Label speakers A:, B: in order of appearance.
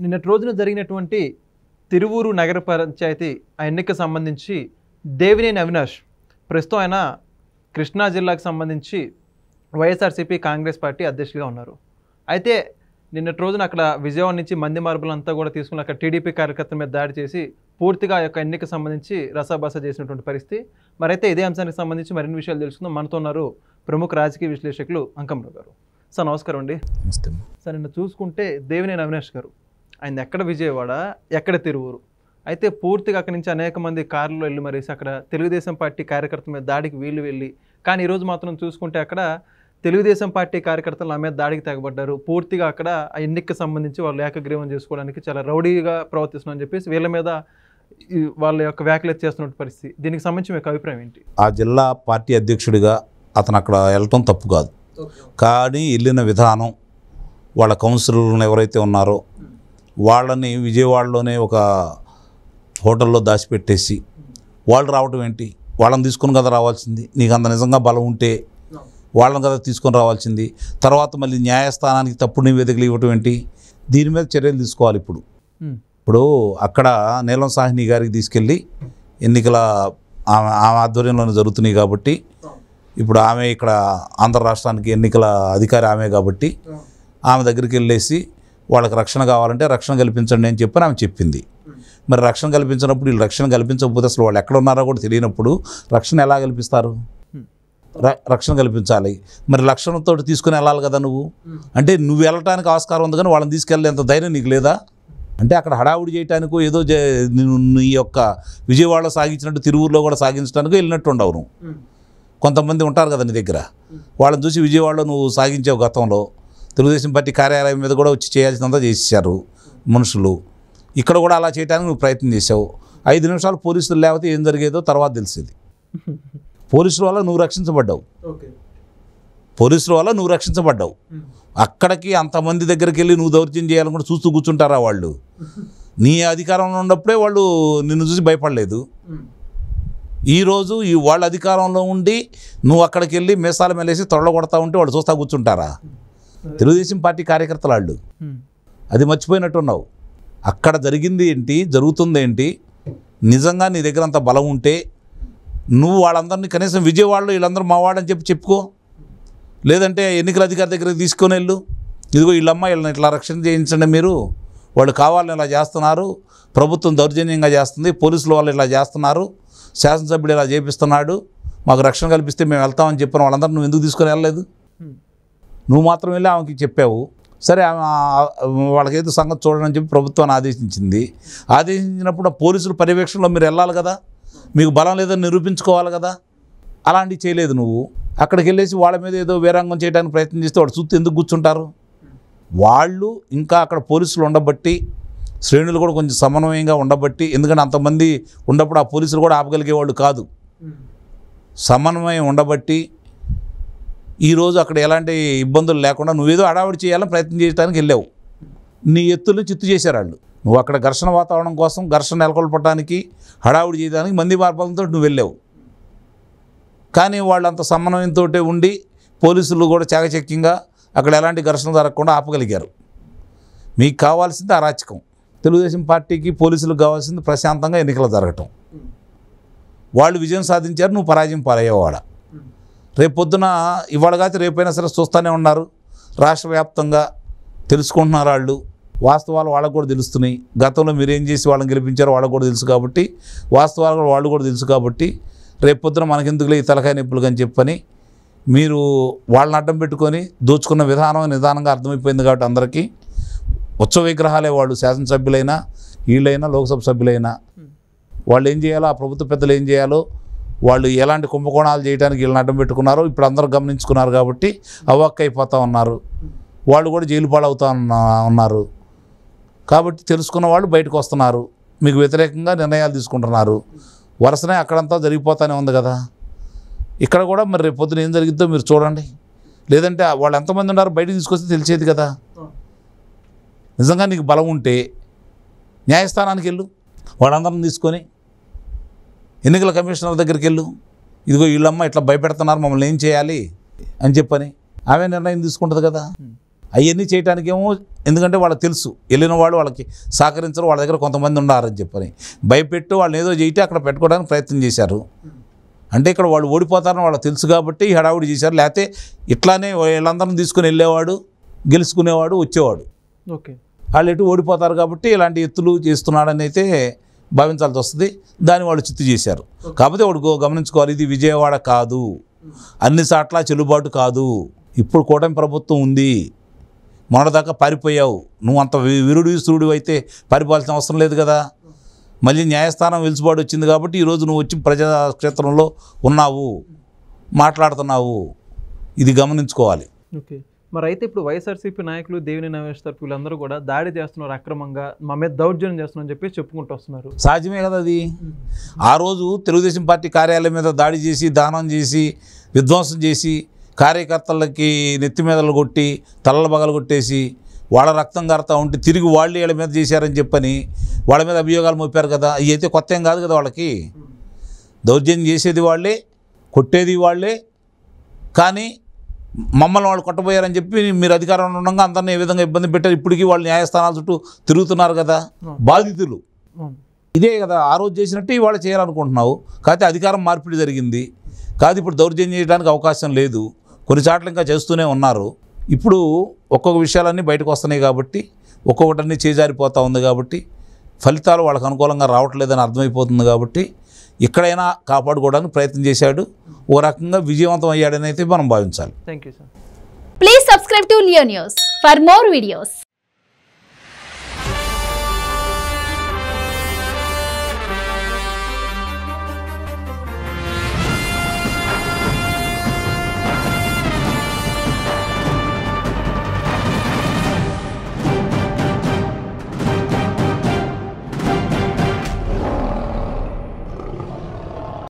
A: నిన్నటి రోజున జరిగినటువంటి తిరువూరు నగర పంచాయతీ ఆ ఎన్నికకు సంబంధించి దేవినేని అవినాష్ ప్రస్తుతం ఆయన కృష్ణా జిల్లాకు సంబంధించి వైఎస్ఆర్సీపీ కాంగ్రెస్ పార్టీ అధ్యక్షుడిగా ఉన్నారు. అయితే నిన్నటి రోజున అక్కడ విజయవాడ నుంచి మంది మార్పులంతా కూడా తీసుకుని అక్కడ టీడీపీ కార్యకర్తల మీద దాడి చేసి పూర్తిగా ఆ యొక్క ఎన్నికకు సంబంధించి రసాబస చేసినటువంటి పరిస్థితి. మరైతే ఇదే అంశానికి సంబంధించి మరిన్ని విషయాలు తెలుసుకుందాం. మనతో ఉన్నారు ప్రముఖ రాజకీయ విశ్లేషకులు అంకంరావు గారు. సార్ నమస్కారం అండి. సార్ నిన్న చూసుకుంటే దేవినేని అవినాష్ గారు ఆయన ఎక్కడ విజయవాడ ఎక్కడ తిరువూరు, అయితే పూర్తిగా అక్కడి నుంచి అనేక మంది కార్లలో వెళ్ళి మరేసి అక్కడ తెలుగుదేశం పార్టీ కార్యకర్తల మీద దాడికి వీళ్ళు వెళ్ళి, కానీ ఈరోజు మాత్రం చూసుకుంటే అక్కడ తెలుగుదేశం పార్టీ కార్యకర్తలు నా మీద దాడికి తెగబడ్డారు. పూర్తిగా అక్కడ ఆ ఎన్నికకి సంబంధించి వాళ్ళు ఏకగ్రీవం చేసుకోవడానికి చాలా రౌడీగా ప్రవర్తిస్తున్నారని చెప్పేసి వీళ్ళ మీద వాళ్ళ యొక్క వ్యాఖ్యలు చేస్తున్న పరిస్థితి. దీనికి సంబంధించి మీకు అభిప్రాయం ఏంటి?
B: ఆ జిల్లా పార్టీ అధ్యక్షుడిగా అతను అక్కడ వెళ్ళటం తప్పు కాదు, కానీ వెళ్ళిన విధానం వాళ్ళ కౌన్సిలర్లను ఎవరైతే ఉన్నారో వాళ్ళని విజయవాడలోనే ఒక హోటల్లో దాచిపెట్టేసి వాళ్ళు రావటం ఏంటి? వాళ్ళని తీసుకొని కదా రావాల్సింది. నీకు అంత నిజంగా బలం ఉంటే వాళ్ళని కదా తీసుకొని రావాల్సింది. తర్వాత మళ్ళీ న్యాయస్థానానికి తప్పుడు నివేదికలు ఇవ్వటం ఏంటి? దీని మీద చర్యలు తీసుకోవాలి. ఇప్పుడు అక్కడ నీలం సాహ్ని గారికి తీసుకెళ్ళి ఎన్నికల ఆమె ఆధ్వర్యంలోనే జరుగుతున్నాయి కాబట్టి, ఇప్పుడు ఆమె ఇక్కడ ఆంధ్ర రాష్ట్రానికి ఎన్నికల అధికారి ఆమె కాబట్టి ఆమె దగ్గరికి వెళ్ళేసి వాళ్ళకి రక్షణ కావాలంటే రక్షణ కల్పించండి అని చెప్పి ఆమె చెప్పింది. మరి రక్షణ కల్పించినప్పుడు వీళ్ళు రక్షణ కల్పించకపోతే అసలు వాళ్ళు ఎక్కడ ఉన్నారో కూడా తెలియనప్పుడు రక్షణ ఎలా కల్పిస్తారు? రక్షణ కల్పించాలి. మరి రక్షణతో తీసుకుని వెళ్ళాలి కదా నువ్వు. అంటే నువ్వు వెళ్ళటానికి ఆస్కారం ఉంది కానీ వాళ్ళని తీసుకెళ్ళేంత ధైర్యం నీకు లేదా? అంటే అక్కడ హడావుడి చేయటానికో ఏదో నీ యొక్క విజయవాడలో సాగించినట్టు తిరువూరులో కూడా సాగించడానికో వెళ్ళినట్టు ఉండవు. నువ్వు కొంతమంది ఉంటారు కదా నీ దగ్గర, వాళ్ళని చూసి విజయవాడలో నువ్వు సాగించావు. గతంలో తెలుగుదేశం పార్టీ కార్యాలయం మీద కూడా వచ్చి చేయాల్సినంత చేసేసారు మనుషులు. ఇక్కడ కూడా అలా చేయడానికి నువ్వు ప్రయత్నం చేసావు. 5 నిమిషాలు పోలీసులు లేకపోతే ఏం జరిగేదో తర్వాత తెలిసేది. పోలీసుల వల్ల నువ్వు రక్షించబడ్డావు. పోలీసుల వల్ల నువ్వు రక్షించబడ్డావు. అక్కడికి అంతమంది దగ్గరికి వెళ్ళి నువ్వు దౌర్జన్యం చేయాలనుకుంటే చూస్తూ కూర్చుంటారా వాళ్ళు? నీ అధికారంలో ఉన్నప్పుడే వాళ్ళు నిన్ను చూసి భయపడలేదు. ఈరోజు వాళ్ళ అధికారంలో ఉండి నువ్వు అక్కడికి వెళ్ళి మీసాల మెలేసి తొడలు కొడతా ఉంటే వాళ్ళు చూస్తూ కూర్చుంటారా? తెలుగుదేశం పార్టీ కార్యకర్తలు వాళ్ళు అది మర్చిపోయినట్టున్నావు. అక్కడ జరిగింది ఏంటి, జరుగుతుంది ఏంటి? నిజంగా నీ దగ్గర అంత బలం ఉంటే నువ్వు వాళ్ళందరినీ కనీసం విజయవాడలో వీళ్ళందరూ మావాడని చెప్పుకో. లేదంటే ఎన్నికల అధికారి దగ్గరికి తీసుకొని వెళ్ళు, ఇదిగో వీళ్ళమ్మ వీళ్ళని ఇట్లా రక్షణ చేయించండి, మీరు వాళ్ళు కావాలని ఇలా చేస్తున్నారు, ప్రభుత్వం దౌర్జన్యంగా చేస్తుంది, పోలీసుల వాళ్ళు ఇలా చేస్తున్నారు, శాసనసభ్యుడు ఇలా చేపిస్తున్నాడు, మాకు రక్షణ కల్పిస్తే మేము వెళ్తామని చెప్పిన వాళ్ళందరూ నువ్వు ఎందుకు తీసుకొని వెళ్ళలేదు? నువ్వు మాత్రం వెళ్ళి ఆమెకి చెప్పావు. సరే, వాళ్ళకైతే సంగతి చూడని చెప్పి ప్రభుత్వాన్ని ఆదేశించింది. ఆదేశించినప్పుడు పోలీసుల పర్యవేక్షణలో మీరు వెళ్ళాలి కదా, మీకు బలం లేదని నిరూపించుకోవాలి కదా. అలాంటివి చేయలేదు నువ్వు. అక్కడికి వెళ్ళేసి వాళ్ళ మీద ఏదో వీరాంగం చేయడానికి ప్రయత్నం చేస్తే వాడు చూస్తే ఎందుకు కూర్చుంటారు? వాళ్ళు ఇంకా అక్కడ పోలీసులు ఉండబట్టి, శ్రేణులు కూడా కొంచెం సమన్వయంగా ఉండబట్టి, ఎందుకంటే అంతమంది ఉన్నప్పుడు ఆ పోలీసులు కూడా ఆపగలిగేవాళ్ళు కాదు. సమన్వయం ఉండబట్టి ఈరోజు అక్కడ ఎలాంటి ఇబ్బందులు లేకుండా నువ్వేదో హడావిడి చేయాలని ప్రయత్నం చేయడానికి వెళ్ళావు. నీ ఎత్తులు చిత్తు చేశారు వాళ్ళు. నువ్వు అక్కడ ఘర్షణ వాతావరణం కోసం, ఘర్షణ నెలకొల్పడానికి, హడావిడి చేయడానికి మంది మార్పాలతో నువ్వు వెళ్ళావు. కానీ వాళ్ళంత సమన్వయంతో ఉండి పోలీసులు కూడా చాకచక్యంగా అక్కడ ఎలాంటి ఘర్షణ జరగకుండా ఆపగలిగారు. మీకు కావాల్సింది అరాచకం. తెలుగుదేశం పార్టీకి పోలీసులకు కావాల్సింది ప్రశాంతంగా ఎన్నికలు జరగటం. వాళ్ళు విజయం సాధించారు, నువ్వు పరాజయం పాలయ్యేవాడ. రేపు పొద్దున ఇవాళ కాదు రేపైనా సరే చూస్తూనే ఉన్నారు. రాష్ట్ర వ్యాప్తంగా తెలుసుకుంటున్నారు వాళ్ళు. వాస్తవాలు వాళ్ళకు కూడా తెలుస్తున్నాయి. గతంలో మీరేం చేసి వాళ్ళని గెలిపించారో వాళ్ళకు కూడా తెలుసు కాబట్టి, వాస్తవాలు వాళ్ళు కూడా తెలుసు కాబట్టి, రేపు పొద్దున మనకెందుకులే ఈ తలకాయ నొప్పులు అని చెప్పని మీరు వాళ్ళని అడ్డం పెట్టుకొని దోచుకున్న విధానం నిదానంగా అర్థమైపోయింది. కాబట్టి అందరికీ ఉత్సవ విగ్రహాలే వాళ్ళు, శాసనసభ్యులైనా వీళ్ళైనా లోక్సభ సభ్యులైనా వాళ్ళు ఏం చేయాలో, ఆ ప్రభుత్వ పెద్దలు ఏం చేయాలో, వాళ్ళు ఎలాంటి కుంభకోణాలు చేయడానికి వీళ్ళని అడ్డం పెట్టుకున్నారో ఇప్పుడు అందరూ గమనించుకున్నారు కాబట్టి అవాక్కైపోతూ ఉన్నారు. వాళ్ళు కూడా జైలు పాలవుతూ ఉన్నారు. కాబట్టి తెలుసుకున్న వాళ్ళు బయటకు వస్తున్నారు, మీకు వ్యతిరేకంగా నిర్ణయాలు తీసుకుంటున్నారు. వరుసనే అక్కడంతా జరిగిపోతూనే ఉంది కదా. ఇక్కడ కూడా మరి రేపు పొద్దున ఏం జరిగిద్దో మీరు చూడండి. లేదంటే వాళ్ళు ఎంతమంది ఉన్నారో బయటకు తీసుకొస్తే తెలిసేది కదా. నిజంగా నీకు బలం ఉంటే న్యాయస్థానానికి వెళ్ళు, వాళ్ళందరిని తీసుకొని ఎన్నికల కమిషనర్ దగ్గరికి వెళ్ళు, ఇదిగో వీళ్ళమ్మ ఇట్లా భయపెడుతున్నారు, మమ్మల్ని ఏం చేయాలి అని చెప్పని ఆమె నిర్ణయం తీసుకుంటుంది కదా. అవన్నీ చేయడానికేమో ఎందుకంటే వాళ్ళకి తెలుసు వెళ్ళిన వాళ్ళు వాళ్ళకి సహకరించరు, వాళ్ళ దగ్గర కొంతమంది ఉన్నారని చెప్పని భయపెట్టు వాళ్ళని ఏదో చేయటే అక్కడ పెట్టుకోవడానికి ప్రయత్నం చేశారు. అంటే ఇక్కడ వాళ్ళు ఓడిపోతారని వాళ్ళకి తెలుసు కాబట్టి హడావుడి చేశారు. లేకపోతే ఇట్లానే వీళ్ళందరిని తీసుకుని వెళ్ళేవాడు, గెలుచుకునేవాడు, వచ్చేవాడు.
A: ఓకే,
B: వాళ్ళు ఎటు ఓడిపోతారు కాబట్టి ఇలాంటి ఎత్తులు చేస్తున్నాడని అయితే భావించాల్సి వస్తుంది. దాన్ని వాళ్ళు చిత్తు చేశారు. కాకపోతే వాడు గమనించుకోవాలి, ఇది విజయవాడ కాదు, అన్ని చోట్ల చెల్లుబాటు కాదు. ఇప్పుడు కూటమి ప్రభుత్వం ఉంది, మొన్నదాకా పారిపోయావు, నువ్వు అంత విరుడు విసురుడు అయితే పారిపోవాల్సిన అవసరం లేదు కదా. మళ్ళీ న్యాయస్థానం వెలుసుబాటు వచ్చింది కాబట్టి ఈరోజు నువ్వు వచ్చి ప్రజాక్షేత్రంలో ఉన్నావు, మాట్లాడుతున్నావు, ఇది గమనించుకోవాలి.
A: ఓకే, మరి అయితే ఇప్పుడు వైఎస్ఆర్సీపీ నాయకులు దేవినేని అవినాష్ తరపు వీళ్ళందరూ కూడా దాడి చేస్తున్నారు, అక్రమంగా మా మీద దౌర్జన్యం చేస్తున్నారని చెప్పి చెప్పుకుంటూ వస్తున్నారు.
B: సహజమే కదా అది. ఆ రోజు తెలుగుదేశం పార్టీ కార్యాలయం మీద దాడి చేసి, దానం చేసి, విధ్వంసం చేసి, కార్యకర్తలకి నెత్తి మీదలు కొట్టి, తలల బగలు కొట్టేసి, వాళ్ళ రక్తం కడతా ఉంటే తిరిగి వాళ్ళు వీళ్ళ మీద చేశారని చెప్పని వాళ్ళ మీద అభియోగాలు మోపారు కదా. ఇవి అయితే కొత్త ఏం కాదు కదా. వాళ్ళకి దౌర్జన్యం చేసేది వాళ్ళే, కొట్టేది వాళ్ళే. కానీ మమ్మల్ని వాళ్ళు కొట్టబోయారని చెప్పి మీరు అధికారంలో ఉండగా అందరినీ ఏ విధంగా ఇబ్బంది పెట్టారు. ఇప్పటికీ వాళ్ళు న్యాయస్థానాల చుట్టూ తిరుగుతున్నారు కదా బాధితులు. ఇదే కదా ఆ రోజు చేసినట్టు ఇవాళ చేయాలనుకుంటున్నావు. కాకపోతే అధికారం మార్పిడి జరిగింది, కాదు ఇప్పుడు దౌర్జన్యం చేయడానికి అవకాశం లేదు. కొన్ని చోట్ల ఇంకా చేస్తూనే ఉన్నారు. ఇప్పుడు ఒక్కొక్క విషయాలన్నీ బయటకు వస్తున్నాయి కాబట్టి, ఒక్కొక్కటన్నీ చేజారిపోతూ ఉంది కాబట్టి, ఫలితాలు వాళ్ళకు అనుకూలంగా రావట్లేదని అర్థమైపోతుంది కాబట్టి ఇక్కడైనా కాపాడుకోవడానికి ప్రయత్నం చేశాడు. ఓ రకంగా విజయవంతం అయ్యాడని అయితే మనం భావించాలి.
A: Thank you sir.
C: Please subscribe to Leo news for more videos.